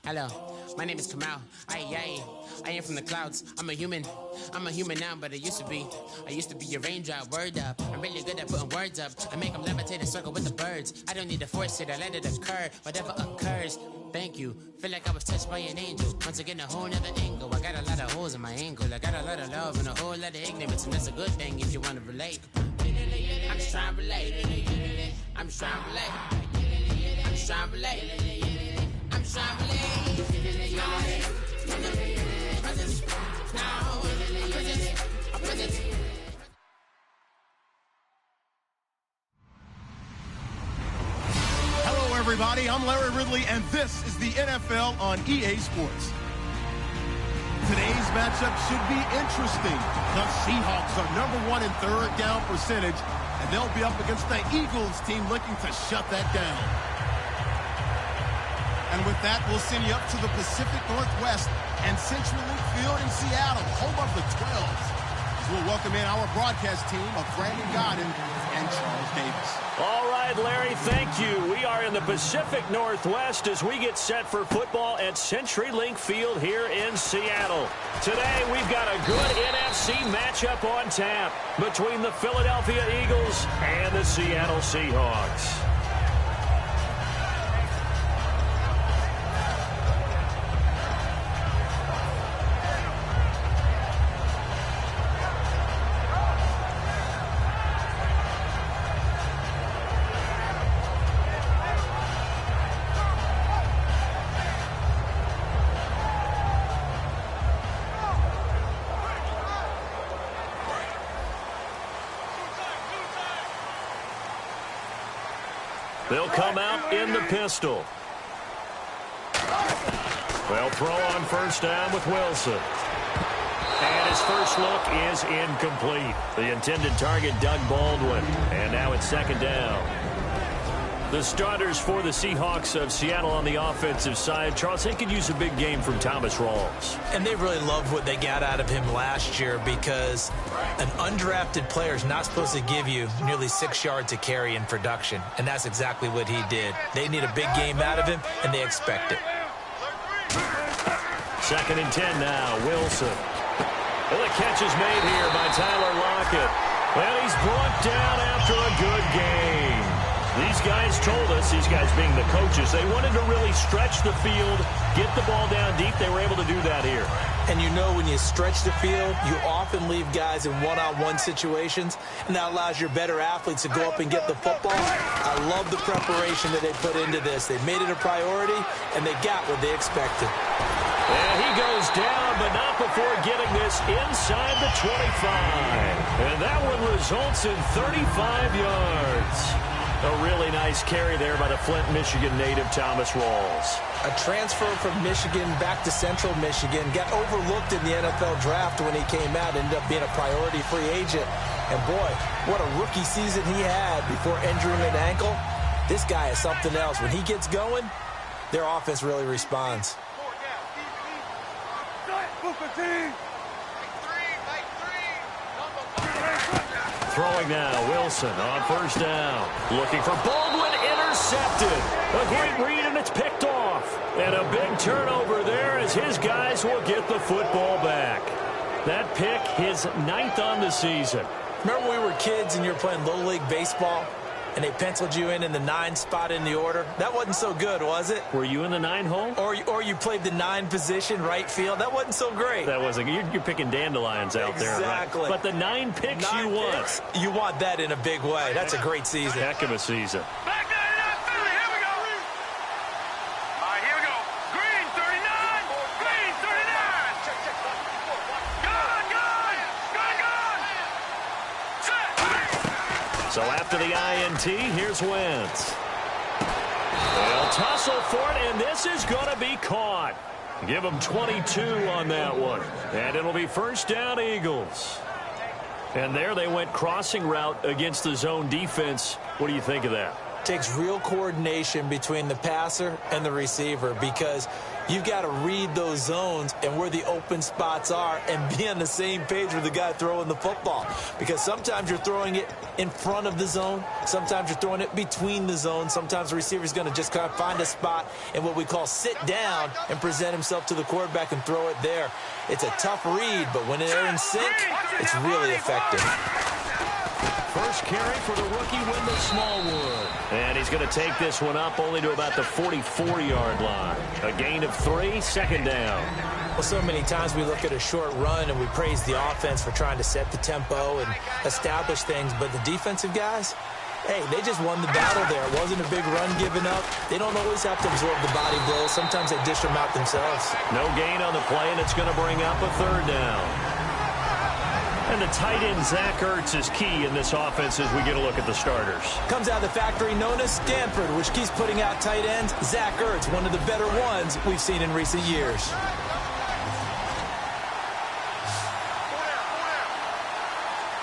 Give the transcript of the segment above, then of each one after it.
Hello, my name is Kamal. I am from the clouds. I'm a human now, but I used to be a raindrop. Word up, I'm really good at putting words up. I make them levitate and circle with the birds. I don't need to force it, I let it occur. Whatever occurs, thank you. Feel like I was touched by an angel. Once again, a whole nother angle. I got a lot of holes in my ankle. I got a lot of love and a whole lot of ignorance, and that's a good thing if you want to relate. I'm just trying to relate. I'm just trying to relate. I'm just trying to relate. I'm just trying to relate. Hello, everybody. I'm Larry Ridley, and this is the NFL on EA Sports. Today's matchup should be interesting. The Seahawks are #1 in third down percentage, and they'll be up against the Eagles team looking to shut that down. And with that, we'll send you up to the Pacific Northwest and Central Link Field in Seattle, home of the 12s. As we'll welcome in our broadcast team of Brandon Godden and Charles Davis. All right, Larry, thank you. We are in the Pacific Northwest as we get set for football at CenturyLink Field here in Seattle. Today, we've got a good NFC matchup on tap between the Philadelphia Eagles and the Seattle Seahawks. They'll come out in the pistol. They'll throw on first down with Wilson. And his first look is incomplete. The intended target, Doug Baldwin. And now it's second down. The starters for the Seahawks of Seattle on the offensive side. Charles, they could use a big game from Thomas Rawls. And they really loved what they got out of him last year because an undrafted player is not supposed to give you nearly 6 yards a carry in production. And that's exactly what he did. They need a big game out of him, and they expect it. 2nd and 10 now. Wilson. Well, the catch is made here by Tyler Lockett. Well, he's brought down after a good game. These guys told us, these guys being the coaches, they wanted to really stretch the field, get the ball down deep. They were able to do that here. And you know when you stretch the field, you often leave guys in one-on-one situations, and that allows your better athletes to go up and get the football. I love the preparation that they put into this. They made it a priority, and they got what they expected. And he goes down, but not before getting this inside the 25. And that one results in 35 yards. A really nice carry there by the Flint, Michigan native Thomas Rawls. A transfer from Michigan back to Central Michigan. Got overlooked in the NFL draft when he came out. Ended up being a priority free agent. And boy, what a rookie season he had before injuring an ankle. This guy is something else. When he gets going, their offense really responds. Throwing now, Wilson on first down. Looking for Baldwin, intercepted. A great read, and it's picked off. And a big turnover there as his guys will get the football back. That pick, his 9th on the season. Remember when we were kids and you were playing Little League Baseball? And they penciled you in the 9 spot in the order. That wasn't so good, was it? Were you in the 9 hole? Or you played the 9 position, right field. That wasn't so great. That wasn't. You're picking dandelions out there. Exactly. Right? But the 9 picks you want. You want that in a big way. That's a great season. Heck of a season. So after the INT, here's Wentz. They'll tussle for it, and this is going to be caught. Give them 22 on that one. And it'll be first down, Eagles. And there they went crossing route against the zone defense. What do you think of that? Takes real coordination between the passer and the receiver because You've got to read those zones and where the open spots are and be on the same page with the guy throwing the football. Because sometimes you're throwing it in front of the zone. Sometimes you're throwing it between the zones. Sometimes the receiver's going to just kind of find a spot and what we call sit down and present himself to the quarterback and throw it there. It's a tough read, but when they're in sync, it's really effective. First carry for the rookie, Wendell Smallwood. And he's going to take this one up only to about the 44-yard line. A gain of 3, second down. Well, so many times we look at a short run and we praise the offense for trying to set the tempo and establish things, but the defensive guys, hey, they just won the battle there. It wasn't a big run given up. They don't always have to absorb the body blows. Sometimes they dish them out themselves. No gain on the play, and it's going to bring up a third down. And the tight end, Zach Ertz, is key in this offense as we get a look at the starters. Comes out of the factory known as Stanford, which keeps putting out tight ends. Zach Ertz, one of the better ones we've seen in recent years.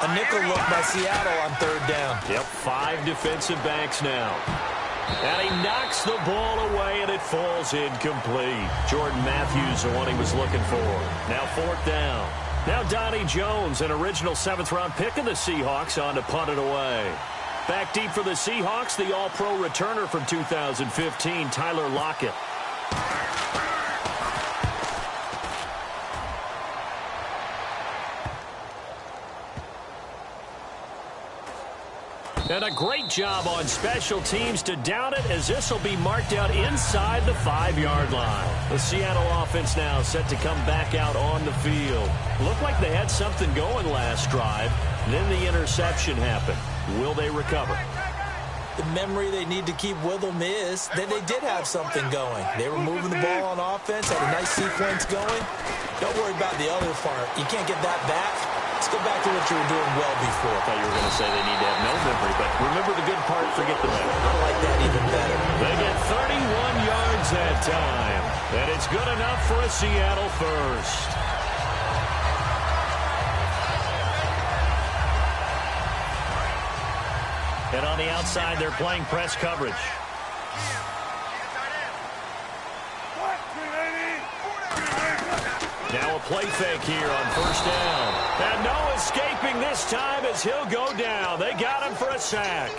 A nickel look by Seattle on third down. Yep, 5 defensive backs now. And he knocks the ball away, and it falls incomplete. Jordan Matthews, the one he was looking for. Now fourth down. Now Donnie Jones, an original 7th-round pick of the Seahawks, on to punt it away. Back deep for the Seahawks, the All-Pro returner from 2015, Tyler Lockett. And a great job on special teams to down it, as this will be marked out inside the 5-yard line. The Seattle offense now set to come back out on the field. Looked like they had something going last drive. Then the interception happened. Will they recover? The memory they need to keep with them is that they did have something going. They were moving the ball on offense, had a nice sequence going. Don't worry about the other part. You can't get that back. Let's go back to what you were doing well before. I thought you were going to say they need to have no memory, but remember the good part, forget the bad. I like that even better. They get 31 yards that time, and it's good enough for a Seattle first. And on the outside, they're playing press coverage. Now a play fake here on first down. And no escaping this time as he'll go down. They got him for a sack.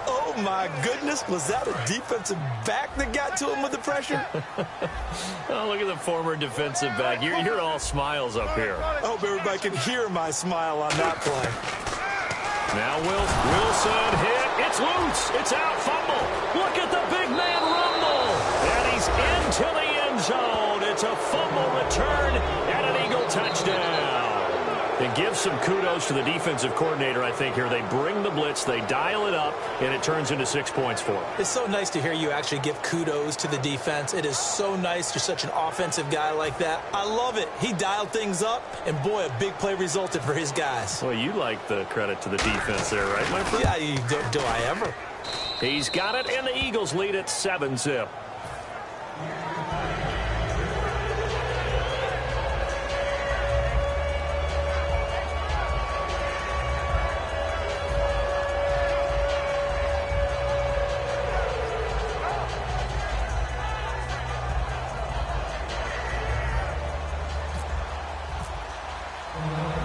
Oh, my goodness. Was that a defensive back that got to him with the pressure? Oh, look at the former defensive back. You're all smiles up here. I hope everybody can hear my smile on that play. Now Wilson hit. It's loose. It's out. Fumble. Look at the big man rumble. And he's into the end zone. It's a fumble return and an Eagle touchdown. And give some kudos to the defensive coordinator, I think, here. They bring the blitz, they dial it up, and it turns into 6 points for them. It's so nice to hear you actually give kudos to the defense. It is so nice. You're such an offensive guy like that. I love it. He dialed things up, and boy, a big play resulted for his guys. Well, you like the credit to the defense there, right, my friend? Yeah, do I ever? He's got it, and the Eagles lead at 7-zip.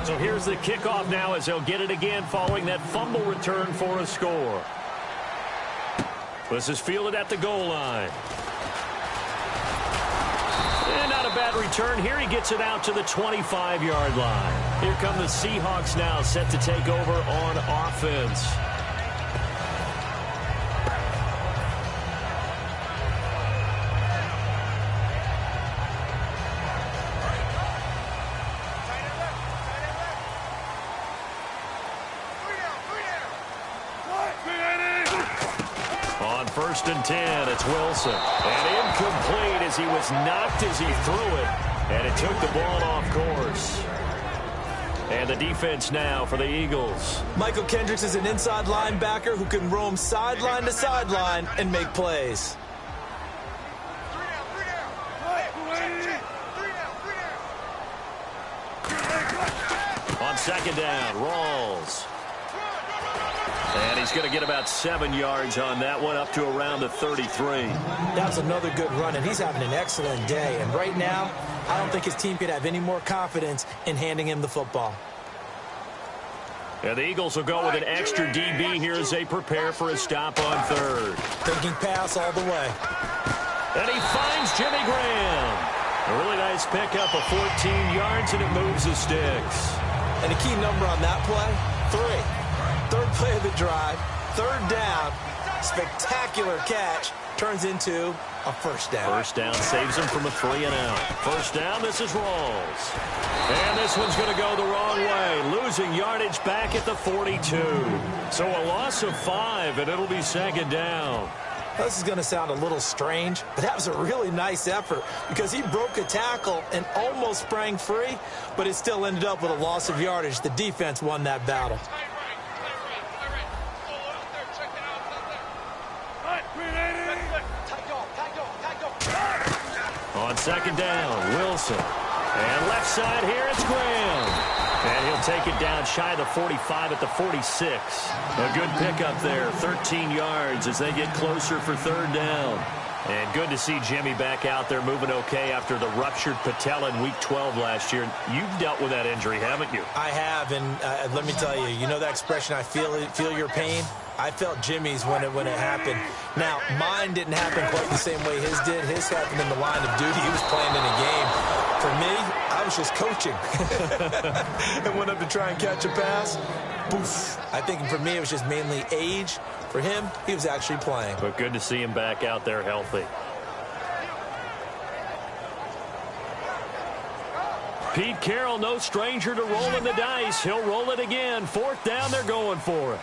So here's the kickoff now as they'll get it again following that fumble return for a score. This is fielded at the goal line. And not a bad return here. He gets it out to the 25-yard line. Here come the Seahawks now set to take over on offense. First and 10, it's Wilson. And incomplete as he was knocked as he threw it. And it took the ball off course. And the defense now for the Eagles. Michael Kendricks is an inside linebacker who can roam sideline to sideline and make plays. On second down, Rawls. And he's going to get about 7 yards on that one, up to around the 33. That's another good run, and he's having an excellent day. And right now, I don't think his team could have any more confidence in handing him the football. And the Eagles will go with an extra DB here as they prepare for a stop on third. Thinking pass all the way. And he finds Jimmy Graham. A really nice pickup of 14 yards, and it moves the sticks. And the key number on that play, 3. Third play of the drive, third down, spectacular catch, turns into a first down. First down saves him from a 3-and-out. First down, this is Rawls. And this one's going to go the wrong way, losing yardage back at the 42. So a loss of 5, and it'll be second down. This is going to sound a little strange, but that was a really nice effort because he broke a tackle and almost sprang free, but it still ended up with a loss of yardage. The defense won that battle. On second down, Wilson. And left side here, it's Graham. And he'll take it down shy of the 45 at the 46. A good pickup there, 13 yards as they get closer for third down. And good to see Jimmy back out there moving okay after the ruptured patella in Week 12 last year. You've dealt with that injury, haven't you? I have, and let me tell you, you know that expression, I feel your pain? I felt Jimmy's when it happened. Now, mine didn't happen quite the same way his did. His happened in the line of duty. He was playing in a game. For me, I was just coaching. And went up to try and catch a pass. Boof. I think for me, it was just mainly age. For him, he was actually playing. But good to see him back out there healthy. Pete Carroll, no stranger to rolling the dice. He'll roll it again. Fourth down, they're going for it.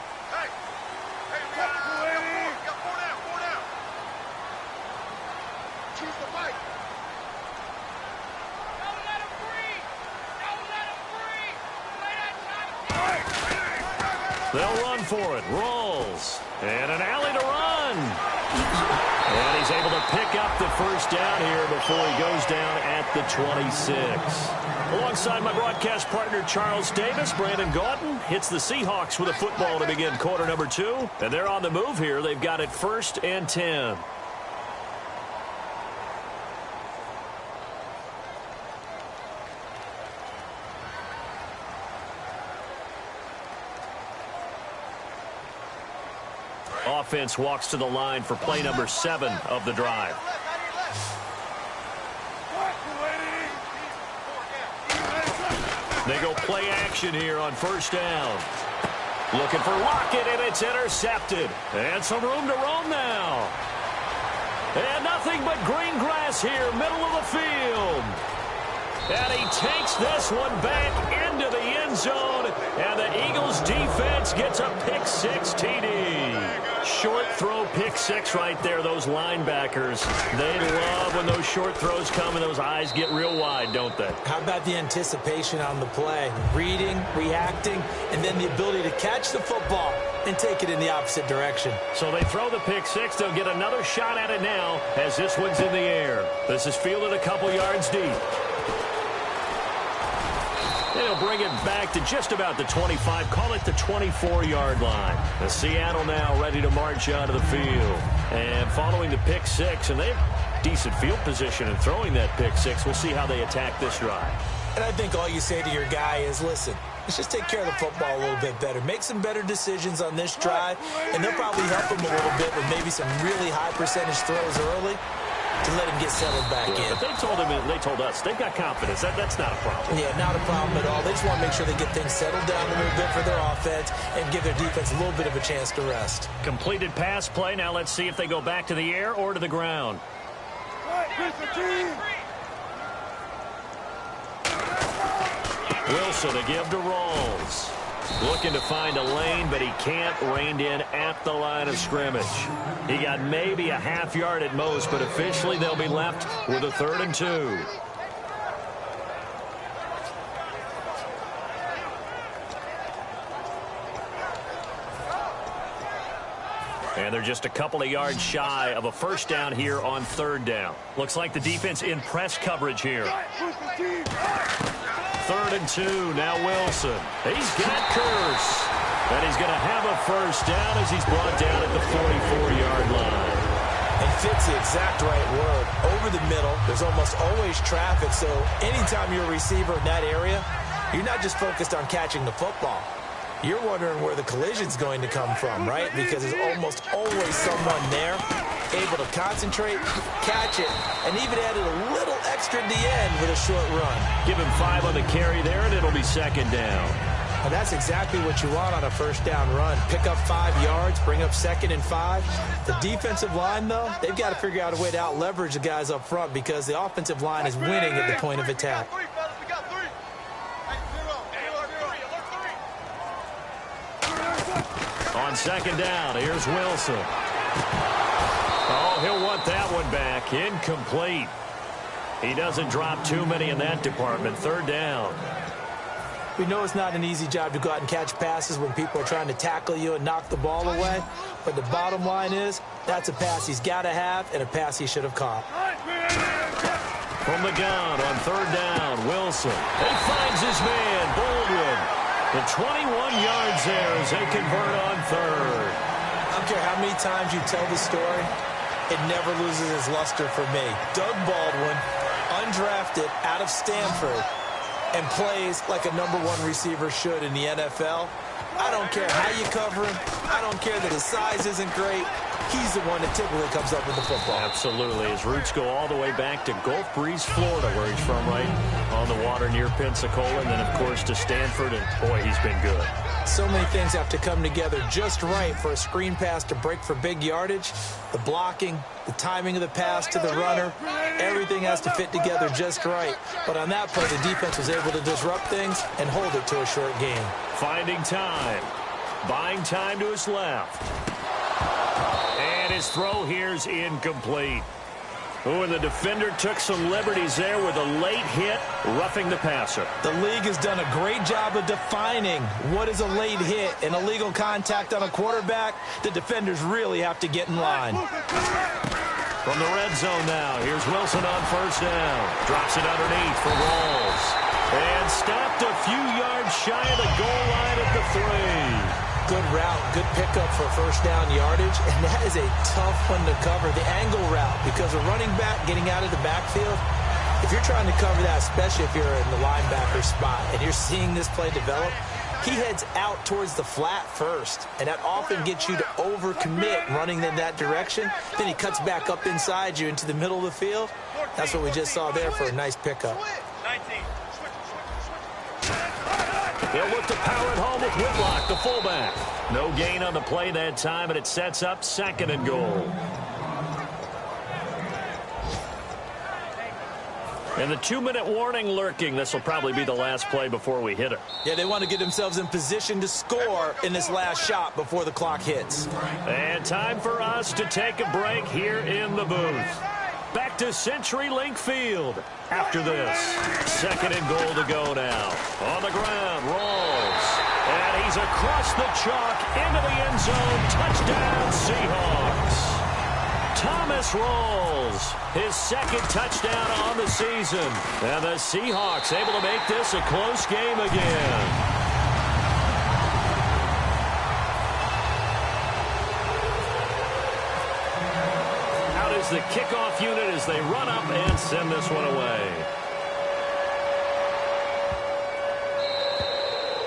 They'll run for it. Rolls. And an alley to run. And he's able to pick up the first down here before he goes down at the 26. Alongside my broadcast partner, Charles Davis, Brandon Gaudin hits the Seahawks with a football to begin quarter number 2. And they're on the move here. They've got it 1st and 10. Offense walks to the line for play number 7 of the drive. They go play action here on first down. Looking for Lockett, and it's intercepted. And some room to roam now. And nothing but green grass here, middle of the field. And he takes this one back into the end zone. And the Eagles defense gets a pick-6 TD. Short throw pick-6 right there, those linebackers. They love when those short throws come and those eyes get real wide, don't they? How about the anticipation on the play? Reading, reacting, and then the ability to catch the football and take it in the opposite direction. So they throw the pick-6. They'll get another shot at it now as this one's in the air. This is fielded a couple yards deep. They'll bring it back to just about the 25, call it the 24-yard line. The Seattle now ready to march out of the field. And following the pick-6, and they have decent field position in throwing that pick-6. We'll see how they attack this drive. And I think all you say to your guy is, listen, let's just take care of the football a little bit better. Make some better decisions on this drive, and they'll probably help him a little bit with maybe some really high percentage throws early to let him get settled back in. But they told us, they've got confidence. That's not a problem. Yeah, not a problem at all. They just want to make sure they get things settled down a little bit for their offense and give their defense a little bit of a chance to rest. Completed pass play. Now let's see if they go back to the air or to the ground. Wilson to give to Rawls. Looking to find a lane, but he can't. Reined in at the line of scrimmage. He got maybe a half yard at most, but officially they'll be left with a 3rd and 2. And they're just a couple of yards shy of a first down here on 3rd down. Looks like the defense in press coverage here. 3rd and 2. Now Wilson. He's got Curse. And he's going to have a first down as he's brought down at the 44-yard line. And fits the exact right word. Over the middle, there's almost always traffic, so anytime you're a receiver in that area, you're not just focused on catching the football. You're wondering where the collision's going to come from, right? Because there's almost always someone there able to concentrate, catch it, and even added a little extra at the end with a short run. Give him 5 on the carry there, and it'll be second down. And that's exactly what you want on a first down run. Pick up 5 yards, bring up 2nd and 5. The defensive line, though, they've got to figure out a way to out-leverage the guys up front because the offensive line is winning at the point of attack. On second down, here's Wilson. Oh, he'll want that one back. Incomplete. He doesn't drop too many in that department. Third down. We know it's not an easy job to go out and catch passes when people are trying to tackle you and knock the ball away. But the bottom line is, that's a pass he's got to have and a pass he should have caught. From the gun on third down, Wilson. He finds his man, Baldwin. The 21 yards there as they convert on third. I don't care how many times you tell the story, it never loses its luster for me. Doug Baldwin, undrafted out of Stanford, and plays like a #1 receiver should in the NFL. I don't care how you cover him. I don't care that his size isn't great. He's the one that typically comes up with the football. Absolutely. His roots go all the way back to Gulf Breeze, Florida, where he's from, right on the water near Pensacola, and then, of course, to Stanford, and, boy, he's been good. So many things have to come together just right for a screen pass to break for big yardage. The blocking, the timing of the pass to the runner, everything has to fit together just right. But on that play, the defense was able to disrupt things and hold it to a short gain. Finding time. Buying time to his left. And his throw here's incomplete. Oh, and the defender took some liberties there with a late hit, roughing the passer. The league has done a great job of defining what is a late hit and illegal contact on a quarterback. The defenders really have to get in line. From the red zone now, here's Wilson on first down. Drops it underneath for Rawls. And stopped a few yards shy of the goal line at the 3. Good route, good pickup for first down yardage, and that is a tough one to cover, the angle route, because a running back getting out of the backfield, if you're trying to cover that, especially if you're in the linebacker spot, and you're seeing this play develop, he heads out towards the flat first, and that often gets you to overcommit running in that direction. Then he cuts back up inside you into the middle of the field. That's what we just saw there for a nice pickup. They'll look to power it home with Whitlock, the fullback. No gain on the play that time, and it sets up 2nd and goal. And the 2-minute warning lurking. This will probably be the last play before we hit it. Yeah, they want to get themselves in position to score in this last shot before the clock hits. And time for us to take a break here in the booth. Back to CenturyLink Field after this. 2nd and goal to go now. On the ground, Rawls. And he's across the chalk into the end zone. Touchdown, Seahawks. Thomas Rawls, his 2nd touchdown on the season. And the Seahawks able to make this a close game again. The kickoff unit as they run up and send this one away.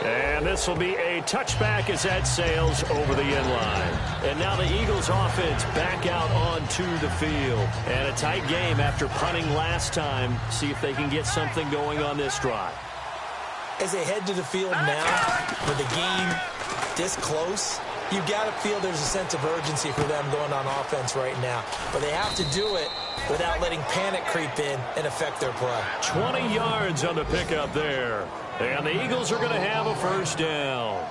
And this will be a touchback as that sails over the end line. And now the Eagles offense back out onto the field. And a tight game after punting last time. See if they can get something going on this drive. As they head to the field now, with the game this close, you've got to feel there's a sense of urgency for them going on offense right now. But they have to do it without letting panic creep in and affect their play. 20 yards on the pickup there. And the Eagles are going to have a first down.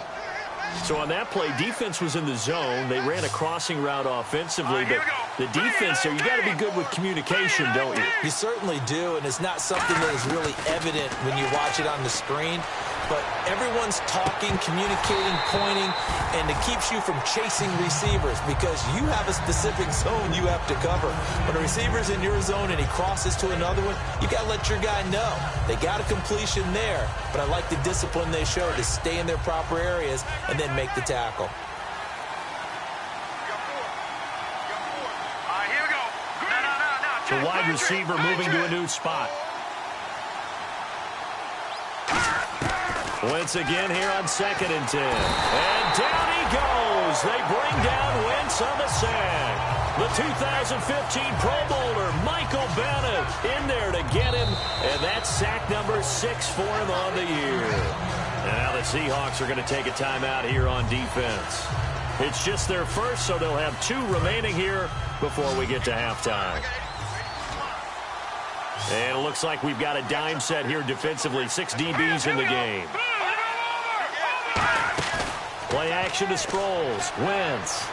So on that play, defense was in the zone. They ran a crossing route offensively, but the defense there, you got to be good with communication, don't you? You certainly do, and it's not something that is really evident when you watch it on the screen. but everyone's talking, communicating, pointing, and it keeps you from chasing receivers because you have a specific zone you have to cover. When a receiver's in your zone and he crosses to another one, you got to let your guy know. They got a completion there, but I like the discipline they show to stay in their proper areas and then make the tackle. The wide receiver moving to a new spot. Wentz again here on 2nd and 10. And down he goes. They bring down Wentz on the sack. The 2015 Pro Bowler, Michael Bennett, in there to get him. And that's sack number 6 for him on the year. And now the Seahawks are going to take a timeout here on defense. It's just their first, so they'll have 2 remaining here before we get to halftime. And it looks like we've got a dime set here defensively. 6 DBs in the game. Play action to Sproles. Wentz.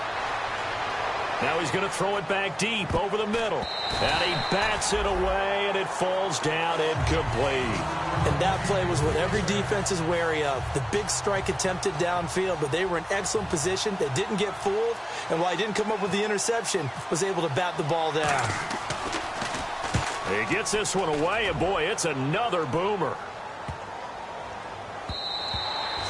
Now he's going to throw it back deep over the middle. And he bats it away, and it falls down incomplete. And that play was what every defense is wary of. The big strike attempted downfield, but they were in excellent position. They didn't get fooled, and while he didn't come up with the interception, was able to bat the ball down. He gets this one away, and boy, it's another boomer.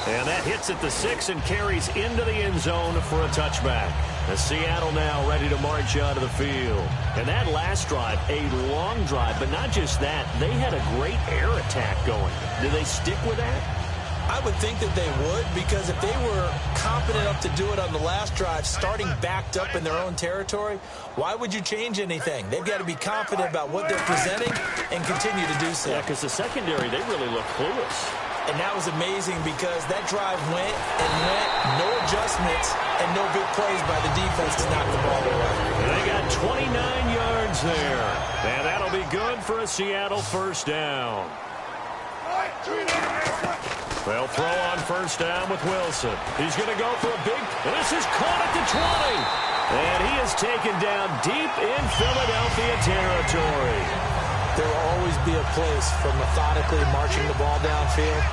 And that hits at the 6 and carries into the end zone for a touchback. As Seattle now ready to march onto the field. And that last drive, a long drive, but not just that. They had a great air attack going. Do they stick with that? I would think that they would, because if they were confident enough to do it on the last drive, starting backed up in their own territory, why would you change anything? They've got to be confident about what they're presenting and continue to do so. Yeah, because the secondary, they really look clueless. And that was amazing because that drive went and went, no adjustments, and no big plays by the defense to knock the ball away. They got 29 yards there, and that'll be good for a Seattle first down. They'll throw on first down with Wilson. He's going to go for a big, and this is caught at the 20. And he is taken down deep in Philadelphia territory. There will always be a place for methodically marching the ball downfield.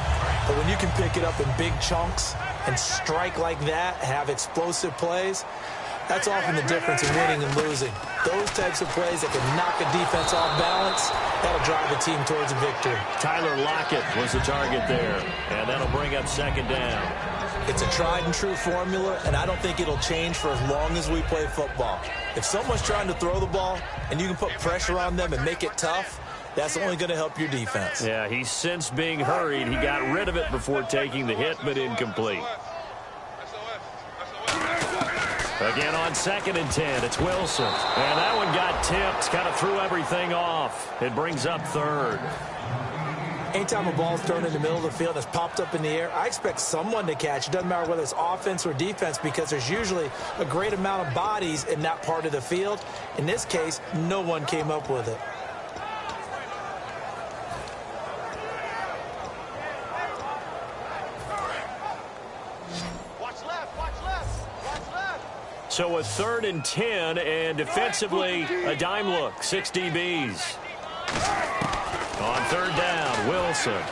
But when you can pick it up in big chunks and strike like that, have explosive plays, that's often the difference in winning and losing. Those types of plays that can knock a defense off balance, that'll drive a team towards a victory. Tyler Lockett was the target there, and that'll bring up 2nd down. It's a tried-and-true formula, and I don't think it'll change for as long as we play football. If someone's trying to throw the ball and you can put pressure on them and make it tough, that's only going to help your defense. Yeah, he's since being hurried. He got rid of it before taking the hit, but incomplete. Again on 2nd and 10, it's Wilson. And that one got tipped, kind of threw everything off. It brings up 3rd. Anytime a ball's thrown in the middle of the field and it's popped up in the air, I expect someone to catch. It doesn't matter whether it's offense or defense because there's usually a great amount of bodies in that part of the field. In this case, no one came up with it. So a 3rd and 10, and defensively, a dime look. 6 DBs. On 3rd down, Wilson.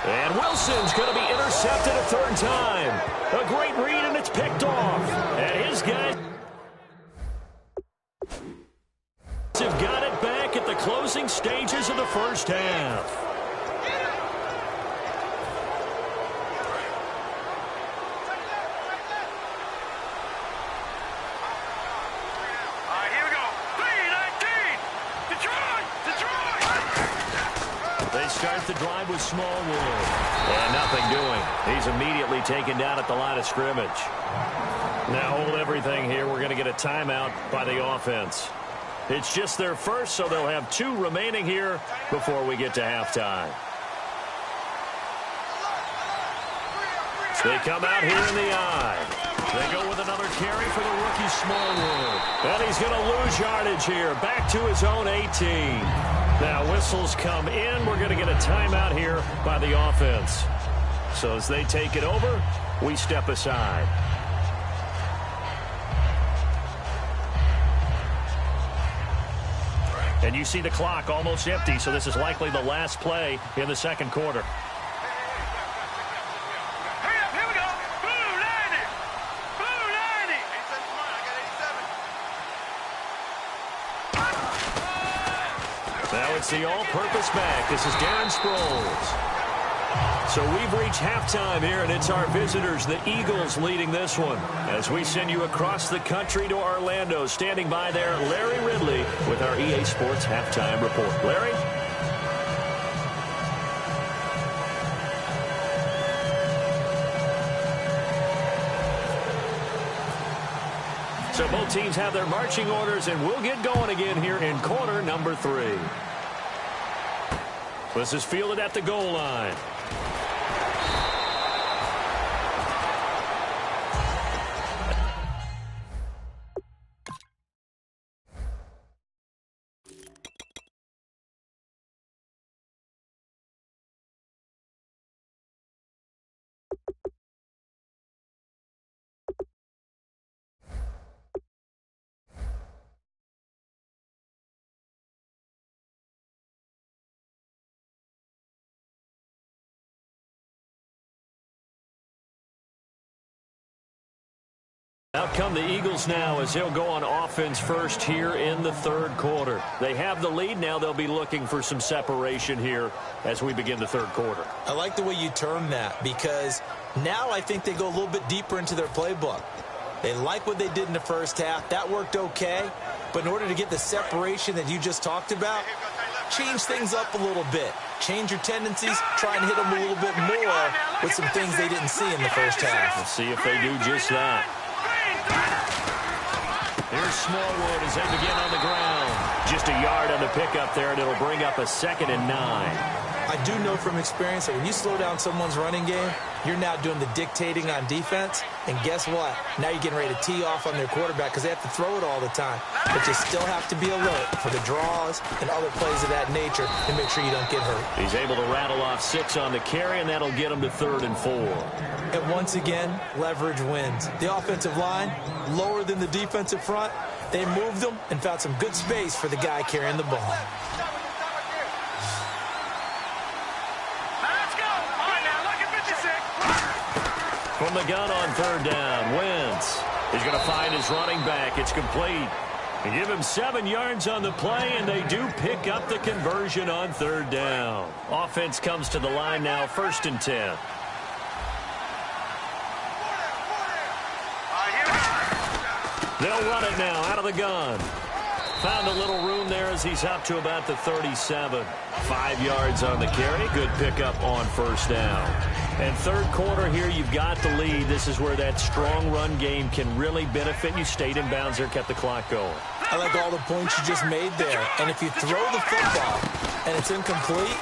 And Wilson's going to be intercepted a 3rd time. A great read, and it's picked off. And his guys have got it back at the closing stages of the first half. Start the drive with Smallwood. And nothing doing. He's immediately taken down at the line of scrimmage. Now hold everything here. We're going to get a timeout by the offense. It's just their first, so they'll have 2 remaining here before we get to halftime. They come out here in the eye. They go with another carry for the rookie Smallwood. And he's going to lose yardage here. Back to his own 18. Now whistles come in. We're going to get a timeout here by the offense. So as they take it over, we step aside. And you see the clock almost empty, so this is likely the last play in the second quarter. Now it's the all-purpose back. This is Darren Sproles. So we've reached halftime here, and it's our visitors, the Eagles, leading this one. As we send you across the country to Orlando, standing by there, Larry Ridley with our EA Sports Halftime Report. Larry? So both teams have their marching orders, and we'll get going again here in quarter number 3. This is fielded at the goal line. Out come the Eagles now as they'll go on offense first here in the third quarter. They have the lead. Now they'll be looking for some separation here as we begin the third quarter. I like the way you term that, because now I think they go a little bit deeper into their playbook. They like what they did in the first half. That worked okay. But in order to get the separation that you just talked about, change things up a little bit. Change your tendencies. Try and hit them a little bit more with some things they didn't see in the first half. Let's see if they do just that. Here's Smallwood as they begin on the ground. Just a yard on the pickup there, and it'll bring up a 2nd and 9. I do know from experience that when you slow down someone's running game, you're now doing the dictating on defense. And guess what? Now you're getting ready to tee off on their quarterback because they have to throw it all the time. But you still have to be alert for the draws and other plays of that nature to make sure you don't get hurt. He's able to rattle off 6 on the carry, and that'll get him to 3rd and 4. And once again, leverage wins. The offensive line, lower than the defensive front. They moved them and found some good space for the guy carrying the ball. From the gun on 3rd down, Wentz. He's going to find his running back. It's complete. They give him 7 yards on the play, and they do pick up the conversion on 3rd down. Offense comes to the line now, 1st and 10. They'll run it now out of the gun. Found a little room there as he's up to about the 37. 5 yards on the carry. Good pickup on 1st down. And third quarter here, you've got the lead. This is where that strong run game can really benefit you. Stayed in bounds there, kept the clock going. I like all the points you just made there. And if you throw the football and it's incomplete,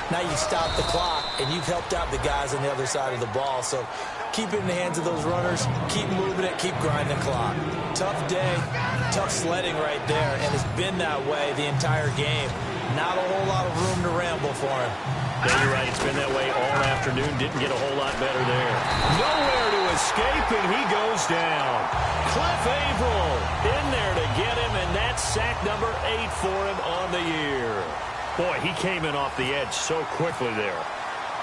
now you stop the clock and you've helped out the guys on the other side of the ball. So keep it in the hands of those runners. Keep moving it. Keep grinding the clock. Tough day, tough sledding right there. And it's been that way the entire game. Not a whole lot of room to ramble for him. Yeah, you're right. It's been that way all afternoon. Didn't get a whole lot better there. Nowhere to escape, and he goes down. Cliff Averill in there to get him, and that's sack number 8 for him on the year. Boy, he came in off the edge so quickly there.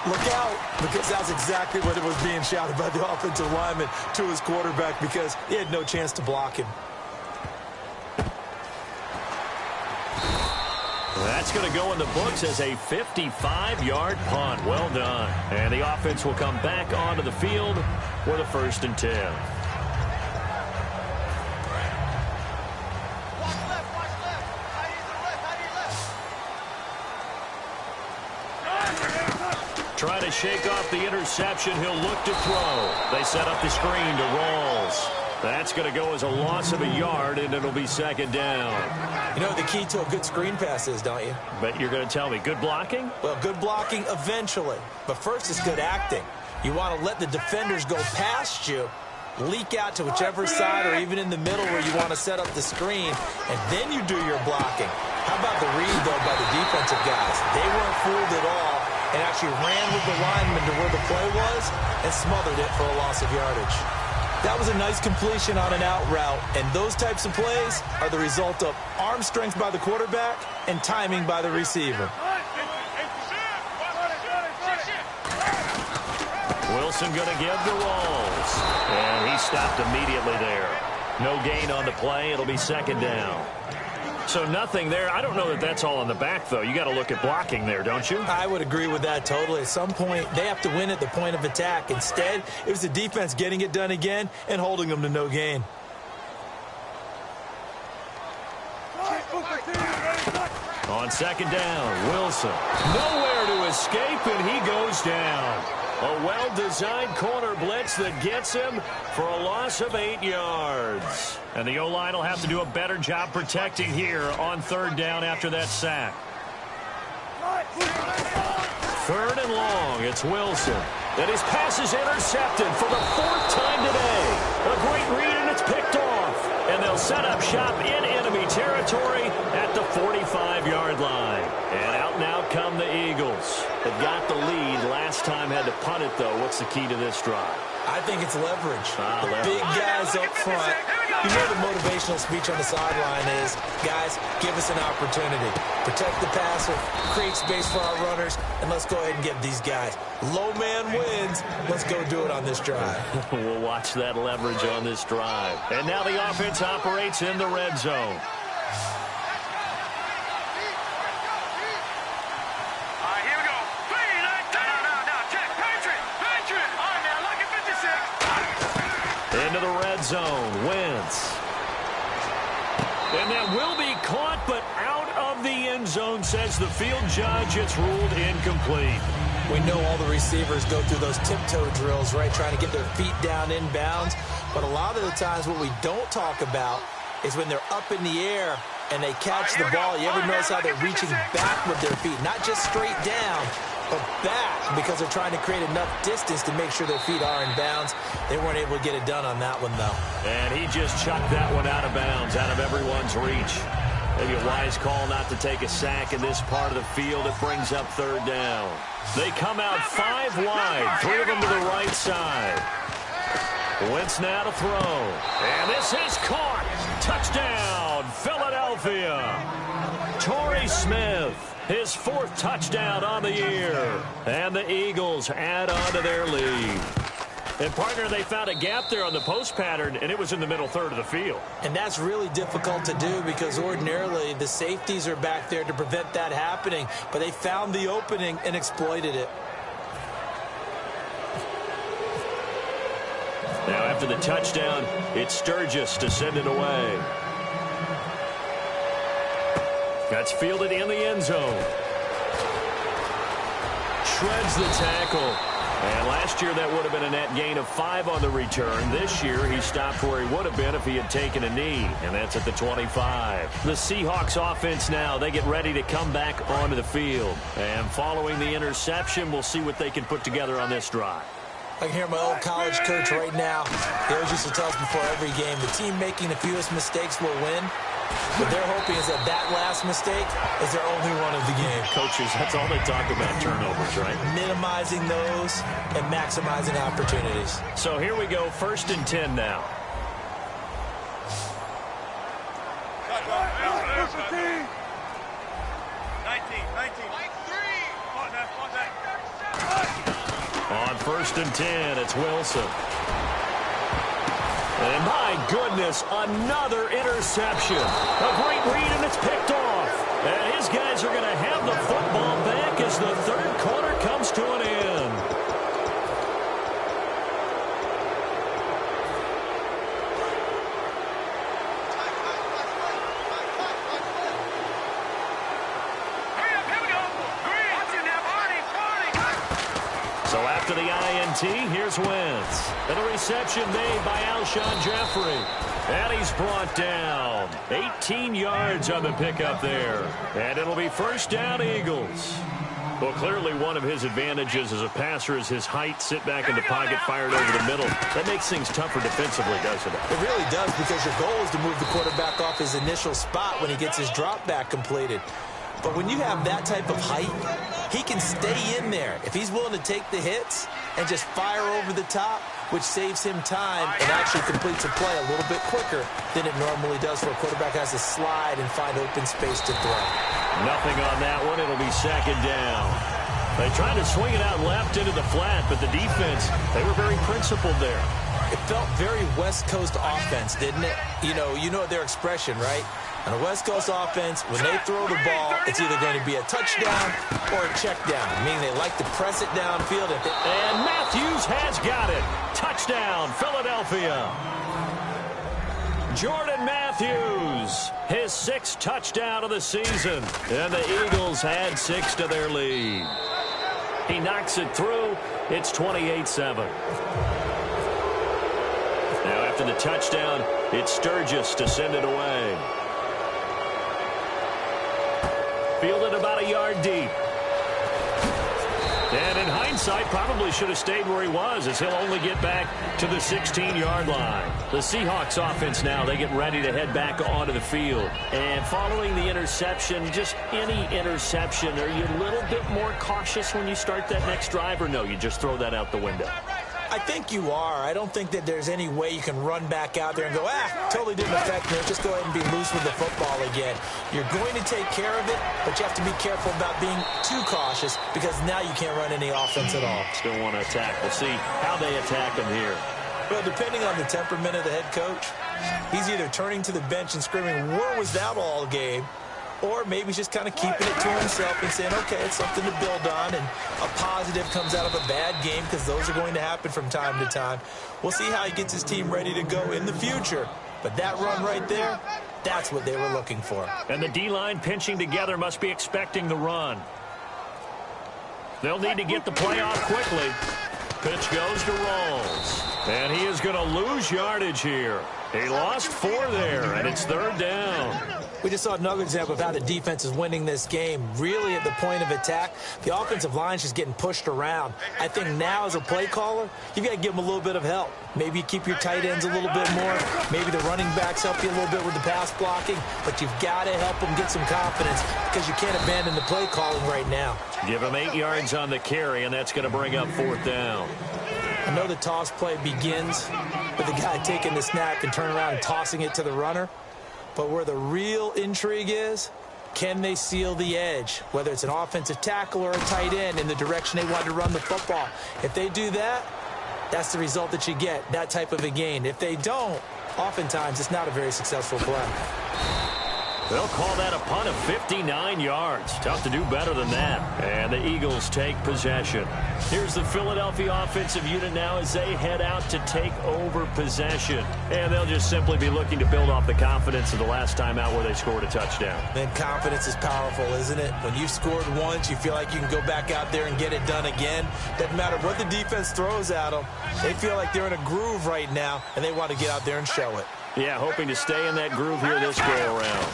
Look out, because that's exactly what it was being shouted by the offensive lineman to his quarterback, because he had no chance to block him. That's going to go in the books as a 55-yard punt. Well done. And the offense will come back onto the field with a 1st and 10. Trying to shake off the interception. He'll look to throw. They set up the screen to Rawls. That's going to go as a loss of a yard, and it'll be 2nd down. You know what the key to a good screen pass is, don't you? But you're going to tell me, good blocking? Well, good blocking eventually. But first it's good acting. You want to let the defenders go past you, leak out to whichever side or even in the middle where you want to set up the screen, and then you do your blocking. How about the read, though, by the defensive guys? They weren't fooled at all and actually ran with the lineman to where the play was and smothered it for a loss of yardage. That was a nice completion on an out route, and those types of plays are the result of arm strength by the quarterback and timing by the receiver. Wilson going to give to Rawls. And he stopped immediately there. No gain on the play. It'll be second down. So nothing there. I don't know that that's all in the back, though. You got to look at blocking there, don't you? I would agree with that totally. At some point, they have to win at the point of attack. Instead, it was the defense getting it done again and holding them to no gain. On second down, Wilson. Nowhere to escape, and he goes down. A well-designed corner blitz that gets him for a loss of 8 yards. And the O-line will have to do a better job protecting here on third down after that sack. Third and long, it's Wilson. And his pass is intercepted for the 4th time today. A great read, and it's picked off. And they'll set up shop in enemy territory at the 45-yard line. And out now come the Eagles. They got the lead. Last time had to punt it, though. What's the key to this drive? I think it's leverage. Leverage. Big guys up front. You know the motivational speech on the sideline is, guys, give us an opportunity. Protect the passer, create space for our runners, and let's go ahead and get these guys. Low man wins. Let's go do it on this drive. We'll watch that leverage on this drive. And now the offense operates in the red zone. Into the red zone, Wentz. And that will be caught, but out of the end zone, says the field judge. It's ruled incomplete. We know all the receivers go through those tiptoe drills, right, trying to get their feet down inbounds. But a lot of the times what we don't talk about is when they're up in the air and they catch the ball. You ever notice how they're reaching back with their feet, not just straight down, but back, because they're trying to create enough distance to make sure their feet are in bounds. They weren't able to get it done on that one, though. And he just chucked that one out of bounds, out of everyone's reach. Maybe a wise call not to take a sack in this part of the field. It brings up third down. They come out 5 wide, 3 of them to the right side. Wentz now to throw. And this is caught. Touchdown, Philadelphia. Torrey Smith, his 4th touchdown on the year. And the Eagles add on to their lead. And, partner, they found a gap there on the post pattern, and it was in the middle third of the field. And that's really difficult to do because ordinarily the safeties are back there to prevent that happening. But they found the opening and exploited it. Now, after the touchdown, it's Sturgis to send it away. That's fielded in the end zone. Shreds the tackle. And last year that would have been a net gain of 5 on the return. This year he stopped where he would have been if he had taken a knee, and that's at the 25. The Seahawks offense now, they get ready to come back onto the field. And following the interception, we'll see what they can put together on this drive. I can hear my old college coach right now. He always used to tell us before every game, the team making the fewest mistakes will win. What they're hoping is that that last mistake is their only one of the game. Coaches, that's all they talk about, turnovers, right? Minimizing those and maximizing opportunities. So here we go, 1st and 10 now. On 1st and 10, it's Wilson. And my goodness, another interception. A great read, and it's picked off. And his guys are going to have the football back as the 3rd quarter comes to an end. So after the INT, here's Wentz. And a reception made by Alshon Jeffrey. And he's brought down. 18 yards on the pickup there. And it'll be 1st down, Eagles. Well, clearly one of his advantages as a passer is his height. Sit back in the pocket, fired over the middle. That makes things tougher defensively, doesn't it? It really does, because your goal is to move the quarterback off his initial spot when he gets his drop back completed. But when you have that type of height, he can stay in there. If he's willing to take the hits and just fire over the top, which saves him time and actually completes a play a little bit quicker than it normally does for a quarterback has to slide and find open space to throw. Nothing on that one. It'll be second down. They tried to swing it out left into the flat, but the defense, they were very principled there. It felt very West Coast offense, didn't it? You know their expression, right? On a West Coast offense, when they throw the ball, it's either going to be a touchdown or a check down, meaning they like to press it downfield. And Matthews has got it. Touchdown, Philadelphia. Jordan Matthews, his 6th touchdown of the season. And the Eagles had 6 to their lead. He knocks it through. It's 28-7. Now after the touchdown, it's Sturgis to send it away. Fielded about a yard deep. And in hindsight, probably should have stayed where he was, as he'll only get back to the 16-yard line. The Seahawks offense now, they get ready to head back onto the field. And following the interception, just any interception, are you a little bit more cautious when you start that next drive, or no, you just throw that out the window? I think you are. I don't think that there's any way you can run back out there and go, totally didn't affect me. Just go ahead and be loose with the football again. You're going to take care of it, but you have to be careful about being too cautious because now you can't run any offense at all. Still want to attack. We'll see how they attack him here. Well, depending on the temperament of the head coach, he's either turning to the bench and screaming, where was that all game? Or maybe he's just kind of keeping it to himself and saying, okay, it's something to build on, and a positive comes out of a bad game because those are going to happen from time to time. We'll see how he gets his team ready to go in the future. But that run right there, that's what they were looking for. And the D-line pinching together must be expecting the run. They'll need to get the play off quickly. Pitch goes to Rawls. And he is going to lose yardage here. He lost 4 there, and it's 3rd down. We just saw another example of how the defense is winning this game. Really at the point of attack, the offensive line's just getting pushed around. I think now as a play caller, you've got to give them a little bit of help. Maybe keep your tight ends a little bit more. Maybe the running backs help you a little bit with the pass blocking. But you've got to help them get some confidence because you can't abandon the play calling right now. Give him 8 yards on the carry, and that's going to bring up 4th down. I know the toss play begins with the guy taking the snap and turning around and tossing it to the runner. But where the real intrigue is, can they seal the edge? Whether it's an offensive tackle or a tight end in the direction they want to run the football. If they do that, that's the result that you get, that type of a gain. If they don't, oftentimes it's not a very successful play. They'll call that a punt of 59 yards. Tough to do better than that. And the Eagles take possession. Here's the Philadelphia offensive unit now as they head out to take over possession. And they'll just simply be looking to build off the confidence of the last time out where they scored a touchdown. And confidence is powerful, isn't it? When you've scored once, you feel like you can go back out there and get it done again. Doesn't matter what the defense throws at them. They feel like they're in a groove right now, and they want to get out there and show it. Yeah, hoping to stay in that groove here this go-around.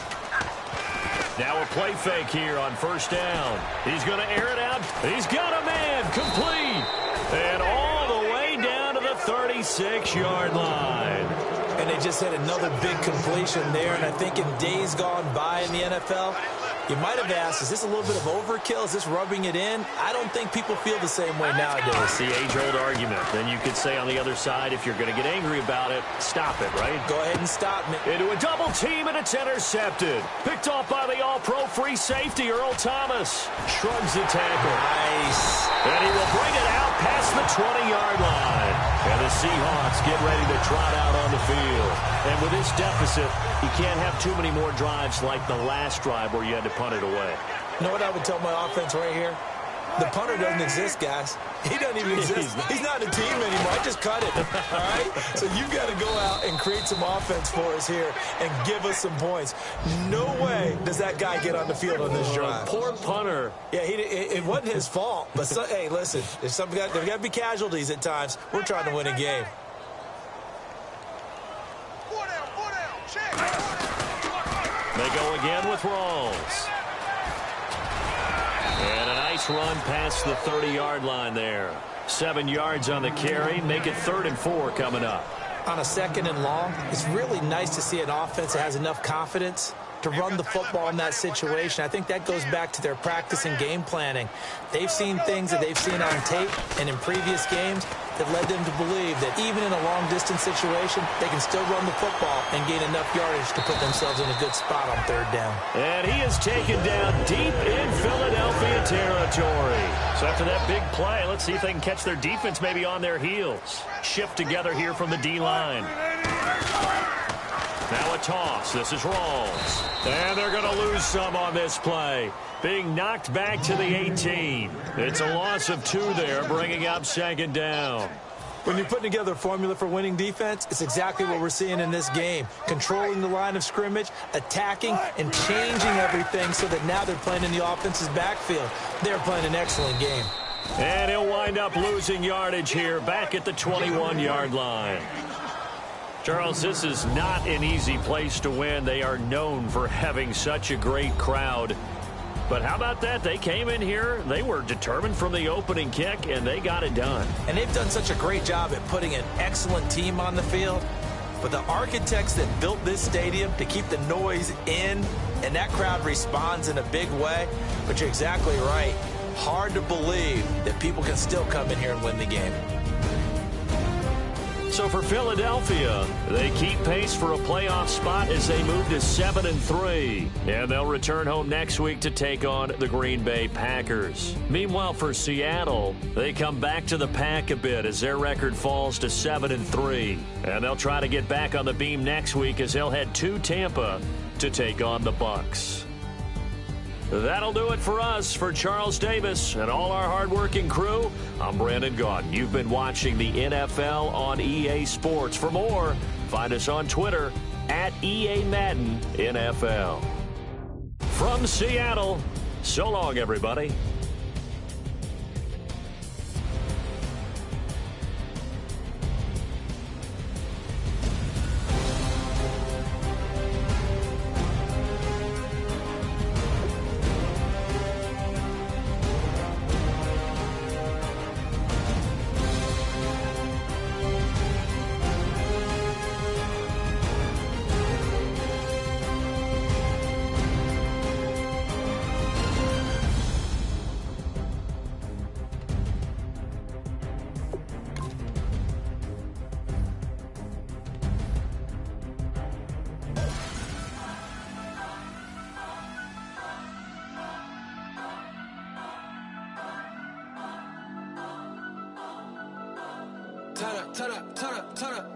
Now a play fake here on 1st down. He's going to air it out. He's got a man complete. And all the way down to the 36-yard line. And they just had another big completion there. And I think in days gone by in the NFL, you might have asked, is this a little bit of overkill? Is this rubbing it in? I don't think people feel the same way nowadays. It's the age-old argument. Then you could say on the other side, if you're going to get angry about it, stop it, right? Go ahead and stop me. Into a double team, and it's intercepted. Picked off by the all-pro free safety, Earl Thomas. Shrugs the tackle. Nice. And he will bring it out past the 20-yard line. And the Seahawks get ready to trot out on the field. And with this deficit, you can't have too many more drives like the last drive where you had to punt it away. You know what I would tell my offense right here? The punter doesn't exist, guys. He doesn't even exist. He's not a team anymore. I just cut it, all right? So you've got to go out and create some offense for us here and give us some points. No way does that guy get on the field on this drive. Poor punter. Yeah, it wasn't his fault. But, hey, listen, there's got to be casualties at times. We're trying to win a game. They go again with Rawls. And a nice run past the 30-yard line there. 7 yards on the carry. Make it 3rd and 4 coming up. On a 2nd and long, it's really nice to see an offense that has enough confidence to run the football in that situation. I think that goes back to their practice and game planning. They've seen things that they've seen on tape and in previous games that led them to believe that even in a long-distance situation, they can still run the football and gain enough yardage to put themselves in a good spot on third down. And he is taken down deep in Philadelphia territory. So after that big play, let's see if they can catch their defense maybe on their heels. Shift together here from the D-line. Now a toss. This is Rawls. And they're going to lose some on this play. Being knocked back to the 18. It's a loss of 2 there, bringing up second down. When you're putting together a formula for winning defense, it's exactly what we're seeing in this game. Controlling the line of scrimmage, attacking, and changing everything so that now they're playing in the offense's backfield. They're playing an excellent game. And he'll wind up losing yardage here back at the 21-yard line. Charles, this is not an easy place to win. They are known for having such a great crowd. But how about that? They came in here, they were determined from the opening kick, and they got it done. And they've done such a great job at putting an excellent team on the field. But the architects that built this stadium to keep the noise in, and that crowd responds in a big way. But you're exactly right. Hard to believe that people can still come in here and win the game. So for Philadelphia, they keep pace for a playoff spot as they move to 7-3. And they'll return home next week to take on the Green Bay Packers. Meanwhile, for Seattle, they come back to the pack a bit as their record falls to 7-3. And they'll try to get back on the beam next week as they'll head to Tampa to take on the Bucs. That'll do it for us. For Charles Davis and all our hardworking crew, I'm Brandon Gaudin. You've been watching the NFL on EA Sports. For more, find us on Twitter at EA Madden NFL. From Seattle, so long, everybody. Turn up.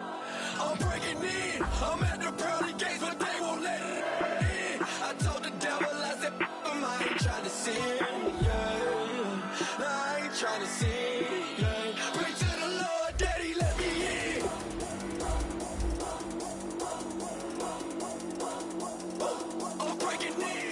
I'm breaking in. I'm at the pearly gates, but they won't let it in. I told the devil, I said, I ain't trying to sin. Yeah. No, I ain't trying to sin. Yeah. Pray to the Lord, Daddy, let me in. I'm breaking in.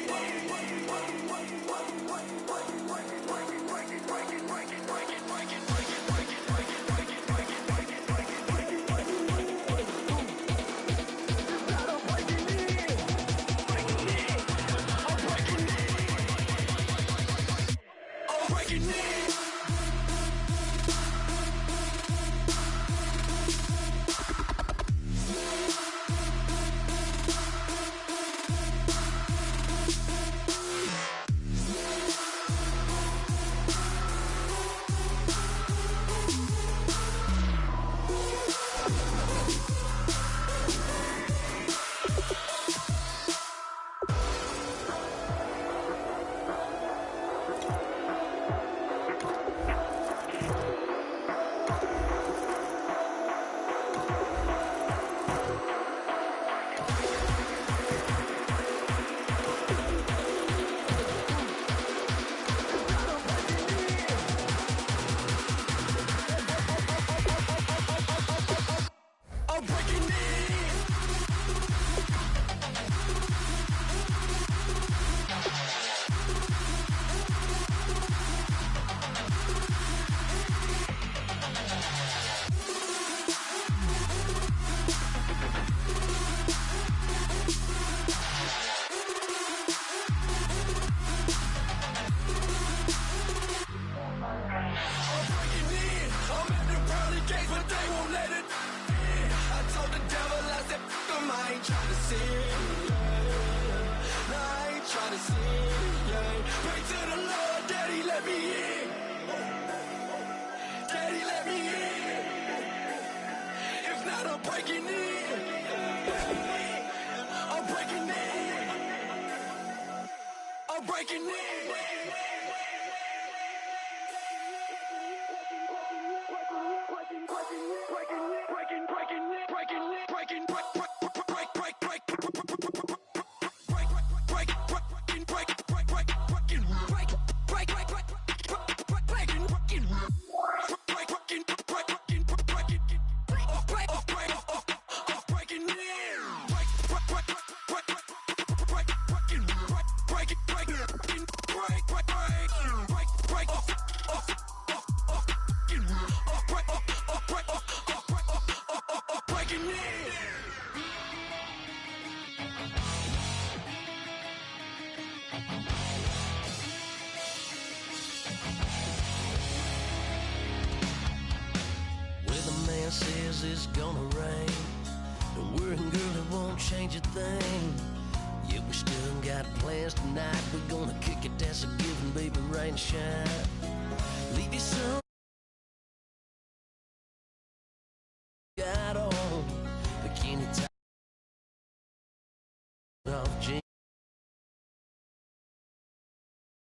Pray to the Lord, Daddy, let me in. Daddy, let me in. If not, I'm breaking in. I'm breaking in. I'm breaking in. Says it's gonna rain. Don't worry, girl, it won't change a thing. Yeah, we still got plans tonight. We're gonna kick it, that's a given, baby, rain and shine. Leave you some got all